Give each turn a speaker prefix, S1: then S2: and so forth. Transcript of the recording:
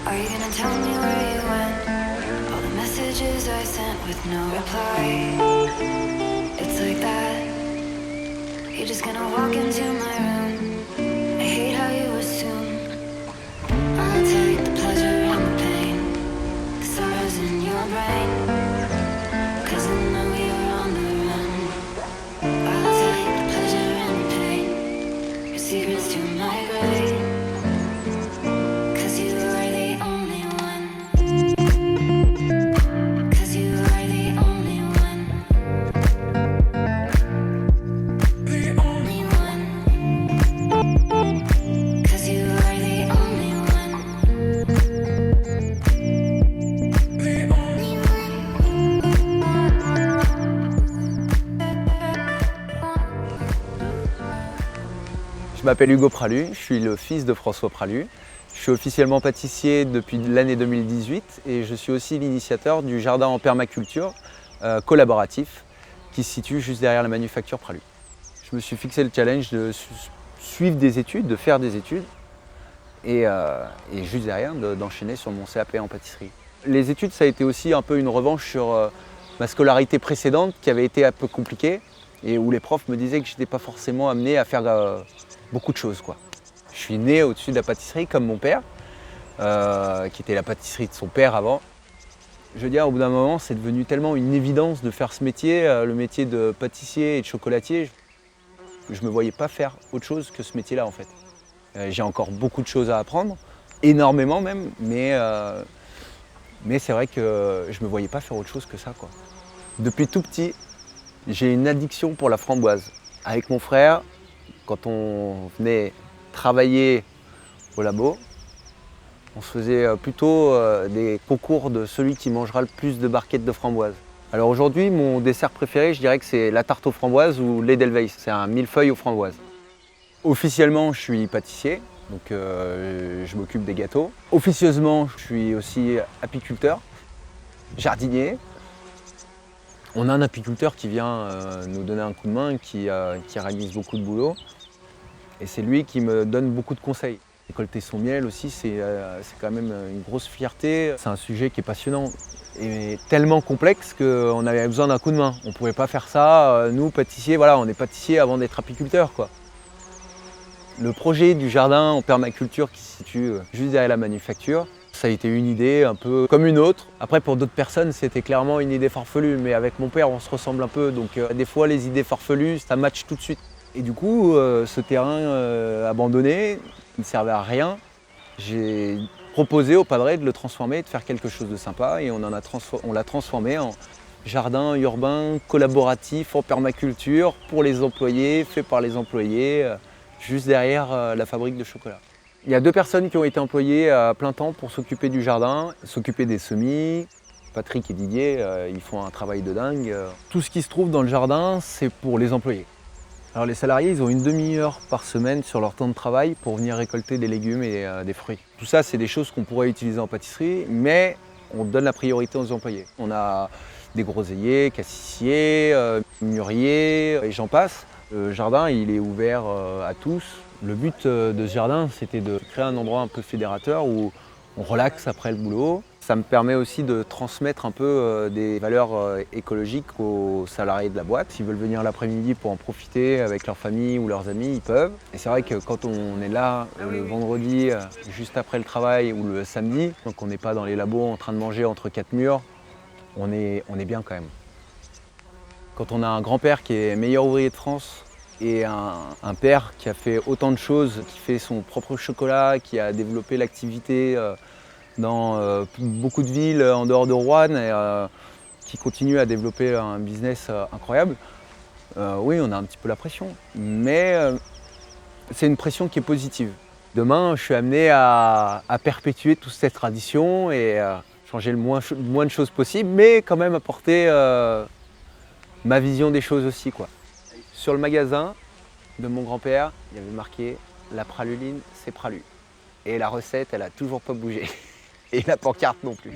S1: Are you gonna tell me where you went? All the messages I sent with no reply. It's like that. You're just gonna walk into my room. I hate how you assume I'll take the pleasure and the pain. The stars in your brain. 'Cause I know you're on the run. I'll take the pleasure and the pain. Your secrets to my grave.
S2: Je m'appelle Hugo Pralu, je suis le fils de François Pralu. Je suis officiellement pâtissier depuis l'année 2018 et je suis aussi l'initiateur du jardin en permaculture collaboratif qui se situe juste derrière la manufacture Pralu. Je me suis fixé le challenge de suivre des études, de faire des études et juste derrière d'enchaîner sur mon CAP en pâtisserie. Les études, ça a été aussi un peu une revanche sur ma scolarité précédente qui avait été un peu compliquée et où les profs me disaient que je n'étais pas forcément amené à faire beaucoup de choses, quoi. Je suis né au-dessus de la pâtisserie comme mon père, qui était la pâtisserie de son père avant. Je veux dire, au bout d'un moment, c'est devenu tellement une évidence de faire ce métier, le métier de pâtissier et de chocolatier. Je ne me voyais pas faire autre chose que ce métier-là, en fait. J'ai encore beaucoup de choses à apprendre, énormément même, mais c'est vrai que je ne me voyais pas faire autre chose que ça, quoi. Depuis tout petit, j'ai une addiction pour la framboise. Avec mon frère, quand on venait travailler au labo, on se faisait plutôt des concours de celui qui mangera le plus de barquettes de framboises. Alors aujourd'hui, mon dessert préféré, je dirais que c'est la tarte aux framboises ou l'Edelweiss. C'est un millefeuille aux framboises. Officiellement, je suis pâtissier, donc je m'occupe des gâteaux. Officieusement, je suis aussi apiculteur, jardinier. On a un apiculteur qui vient nous donner un coup de main, qui réalise beaucoup de boulot. Et c'est lui qui me donne beaucoup de conseils. Récolter son miel aussi, c'est quand même une grosse fierté. C'est un sujet qui est passionnant et tellement complexe qu'on avait besoin d'un coup de main. On ne pouvait pas faire ça, nous pâtissiers, voilà, on est pâtissiers avant d'être apiculteurs, quoi. Le projet du jardin en permaculture qui se situe juste derrière la manufacture, ça a été une idée un peu comme une autre. Après, pour d'autres personnes, c'était clairement une idée farfelue, mais avec mon père, on se ressemble un peu. Donc des fois, les idées farfelues, ça match tout de suite. Et du coup, ce terrain abandonné ne servait à rien. J'ai proposé au padré de le transformer, de faire quelque chose de sympa et on l'a transformé en jardin urbain collaboratif en permaculture pour les employés, fait par les employés, juste derrière la fabrique de chocolat. Il y a 2 personnes qui ont été employées à plein temps pour s'occuper du jardin, s'occuper des semis. Patrick et Didier, ils font un travail de dingue. Tout ce qui se trouve dans le jardin, c'est pour les employés. Alors les salariés, ils ont une demi-heure par semaine sur leur temps de travail pour venir récolter des légumes et des fruits. Tout ça, c'est des choses qu'on pourrait utiliser en pâtisserie, mais on donne la priorité aux employés. On a des groseilliers, cassissiers, mûriers, et j'en passe. Le jardin, il est ouvert à tous. Le but de ce jardin, c'était de créer un endroit un peu fédérateur où on relaxe après le boulot. Ça me permet aussi de transmettre un peu des valeurs écologiques aux salariés de la boîte. S'ils veulent venir l'après-midi pour en profiter avec leur famille ou leurs amis, ils peuvent. Et c'est vrai que quand on est là le vendredi, juste après le travail ou le samedi, donc on n'est pas dans les labos en train de manger entre 4 murs, on est bien quand même. Quand on a un grand-père qui est meilleur ouvrier de France et un père qui a fait autant de choses, qui fait son propre chocolat, qui a développé l'activité dans beaucoup de villes en dehors de Rouen et qui continue à développer un business incroyable, oui, on a un petit peu la pression. Mais c'est une pression qui est positive. Demain, je suis amené à perpétuer toute cette tradition et changer le moins de choses possible, mais quand même apporter ma vision des choses aussi, quoi. Sur le magasin de mon grand-père, il y avait marqué « La praluline, c'est Pralu ». Et la recette, elle a toujours pas bougé. Et la pancarte non plus.